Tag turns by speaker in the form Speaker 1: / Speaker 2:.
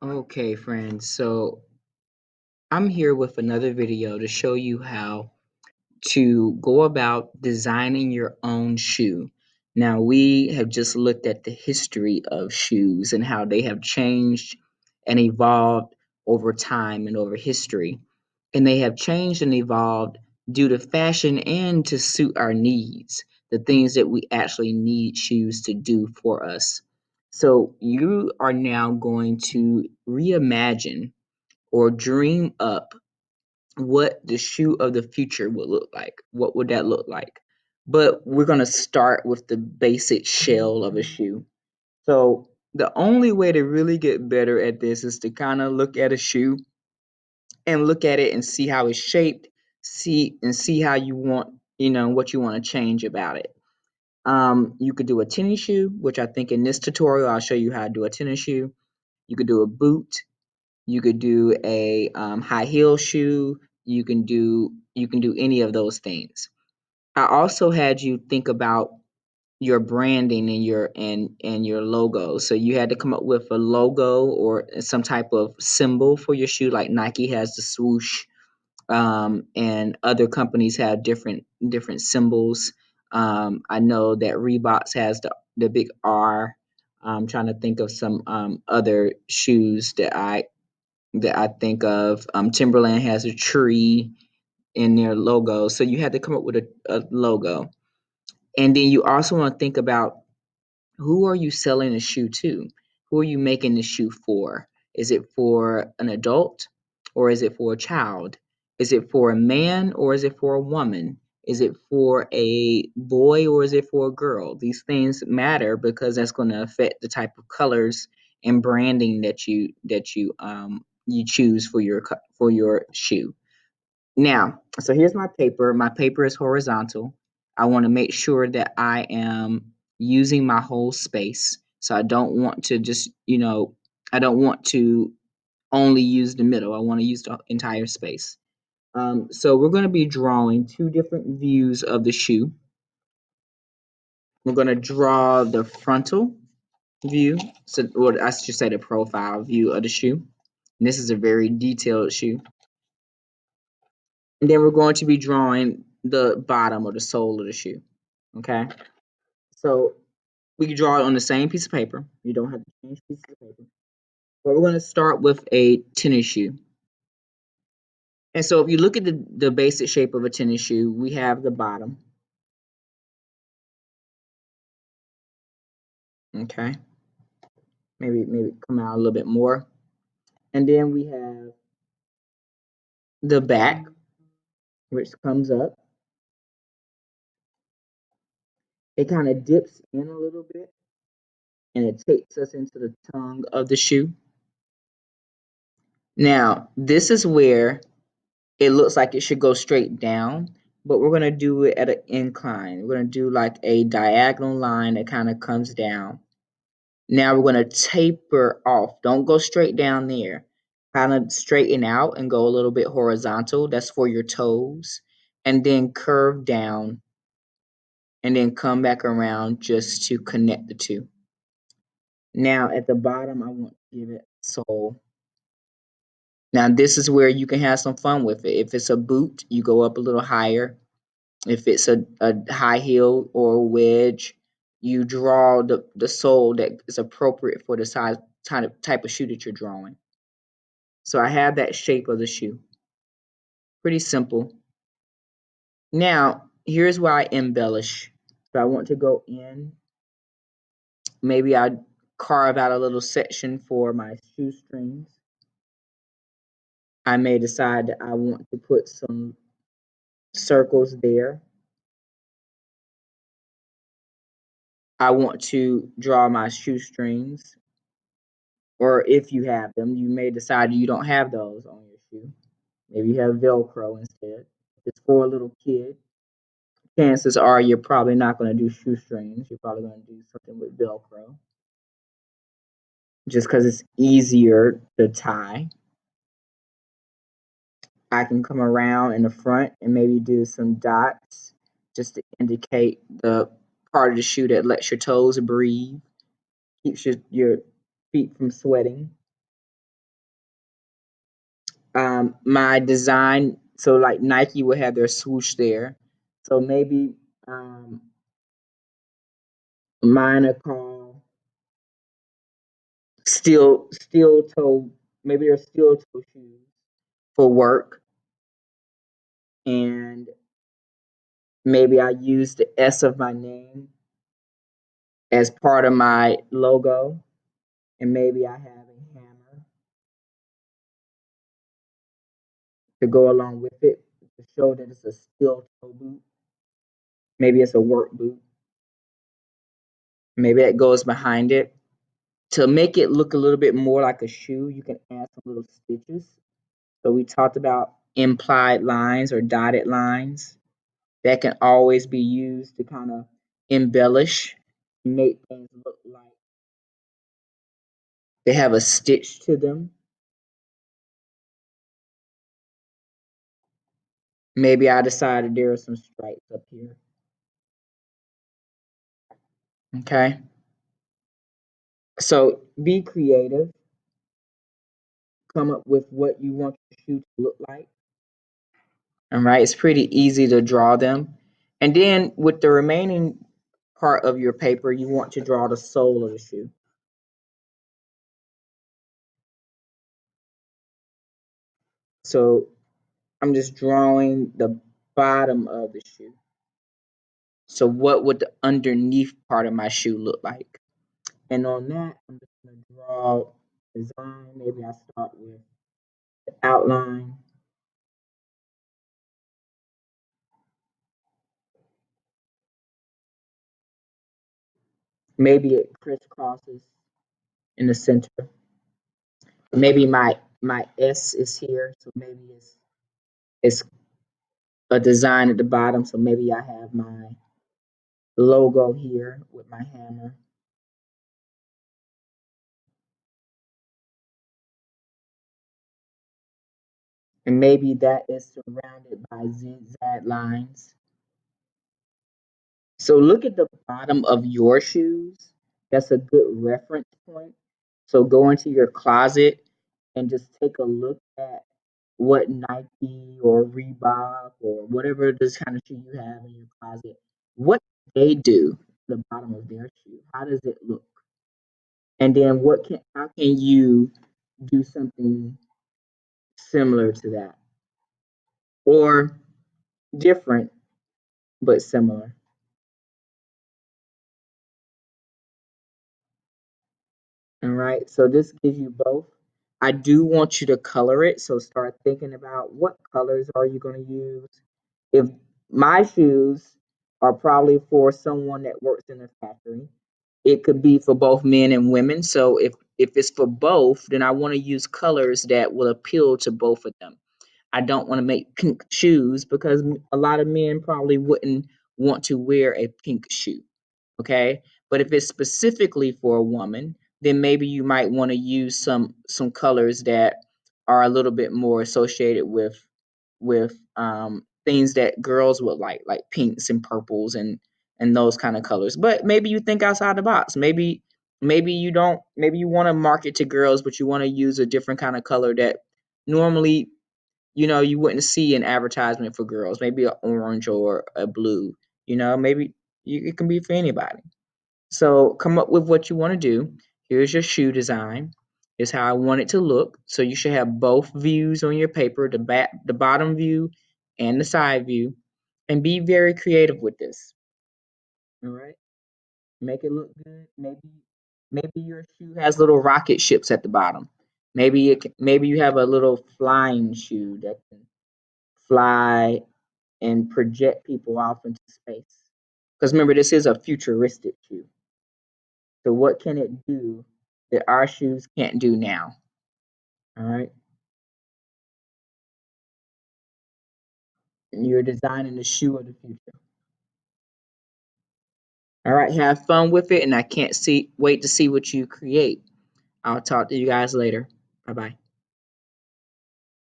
Speaker 1: Okay, friends. So I'm here with another video to show you how to go about designing your own shoe. Now, we have just looked at the history of shoes and how they have changed and evolved over time and over history. And they have changed and evolved due to fashion and to suit our needs, the things that we actually need shoes to do for us. So, you are now going to reimagine or dream up what the shoe of the future would look like. What would that look like? But we're going to start with the basic shell of a shoe. So, the only way to really get better at this is to kind of look at a shoe and look at it and see how it's shaped, see how you want, what you want to change about it. You could do a tennis shoe, which I think in this tutorial I'll show you how to do a tennis shoe. You could do a boot. You could do a high heel shoe. You can do any of those things. I also had you think about your branding and your logo. So you had to come up with a logo or some type of symbol for your shoe, like Nike has the swoosh, and other companies have different symbols. I know that Reeboks has the big R. I'm trying to think of some other shoes that I think of. Timberland has a tree in their logo, so you had to come up with a logo, and then you also want to think about who are you selling the shoe to? Who are you making the shoe for? Is it for an adult or is it for a child? Is it for a man or is it for a woman? Is it for a boy or is it for a girl? These things matter because that's going to affect the type of colors and branding that you choose for your shoe. Now, so here's my paper. My paper is horizontal. I want to make sure that I am using my whole space. So I don't want to I don't want to only use the middle. I want to use the entire space. So we're going to be drawing two different views of the shoe. We're going to draw the frontal view, so or I should say the profile view of the shoe. And this is a very detailed shoe. And then we're going to be drawing the bottom or the sole of the shoe. Okay. So we can draw it on the same piece of paper. You don't have to change pieces of paper. But we're going to start with a tennis shoe. And so if you look at the basic shape of a tennis shoe, we have the bottom. Okay. Maybe come out a little bit more. And then we have the back, which comes up. It kind of dips in a little bit and it takes us into the tongue of the shoe. Now, this is where it looks like it should go straight down, but we're going to do it at an incline. We're going to do like a diagonal line that kind of comes down. Now we're going to taper off. Don't go straight down there. Kind of straighten out and go a little bit horizontal. That's for your toes. And then curve down and then come back around just to connect the two. Now at the bottom, I want to give it sole. Now this is where you can have some fun with it. If it's a boot, you go up a little higher. If it's a high heel or a wedge, you draw the sole that is appropriate for the size type of shoe that you're drawing. So I have that shape of the shoe. Pretty simple. Now, here's where I embellish. So I want to go in. Maybe I carve out a little section for my shoestrings. I may decide that I want to put some circles there. I want to draw my shoestrings, or if you have them, you may decide you don't have those on your shoe. Maybe you have Velcro instead. If it's for a little kid, chances are you're probably not going to do shoestrings. You're probably going to do something with Velcro just because it's easier to tie. I can come around in the front and maybe do some dots just to indicate the part of the shoe that lets your toes breathe, keeps your feet from sweating. my design. So like Nike will have their swoosh there. So maybe um, mine are called steel toe. Maybe they're steel toe shoes for work, and maybe I use the S of my name as part of my logo, and maybe I have a hammer to go along with it to show that it's a steel toe boot. Maybe it's a work boot. Maybe that goes behind it. To make it look a little bit more like a shoe, you can add some little stitches. So we talked about implied lines or dotted lines that can always be used to kind of embellish, make things look like they have a stitch to them. Maybe I decided there are some stripes up here. Okay. So be creative, come up with what you want your shoe to look like. All right. It's pretty easy to draw them. And then with the remaining part of your paper, you want to draw the sole of the shoe. So I'm just drawing the bottom of the shoe. So what would the underneath part of my shoe look like? And on that, I'm just going to draw design. Maybe I start with the outline. Maybe it crisscrosses in the center. Maybe my S is here, so maybe it's a design at the bottom. So maybe I have my logo here with my hammer. And maybe that is surrounded by zigzag lines. So look at the bottom of your shoes. That's a good reference point. So go into your closet and just take a look at what Nike or Reebok or whatever this kind of shoe you have in your closet, what they do the bottom of their shoe. How does it look? And then how can you do something similar to that or different but similar? All right, so this gives you both. I do want you to color it, so start thinking about what colors are you going to use. If my shoes are probably for someone that works in a factory, it could be for both men and women. So if it's for both, then I want to use colors that will appeal to both of them. I don't want to make pink shoes because a lot of men probably wouldn't want to wear a pink shoe. Okay, but if it's specifically for a woman, then maybe you might want to use some colors that are a little bit more associated with things that girls would like pinks and purples and those kind of colors. But maybe you think outside the box. Maybe you don't. Maybe you want to market to girls, but you want to use a different kind of color that normally you wouldn't see an advertisement for girls. Maybe an orange or a blue. Maybe it can be for anybody. So come up with what you want to do. Here's your shoe design. Here's how I want it to look. So you should have both views on your paper, the bottom view and the side view, and be very creative with this. All right. Make it look good. Maybe your shoe has little rocket ships at the bottom. Maybe you have a little flying shoe that can fly and project people off into space. Because remember, this is a futuristic shoe. So what can it do that our shoes can't do now? All right. And you're designing the shoe of the future. All right. Have fun with it. And I can't wait to see what you create. I'll talk to you guys later. Bye bye.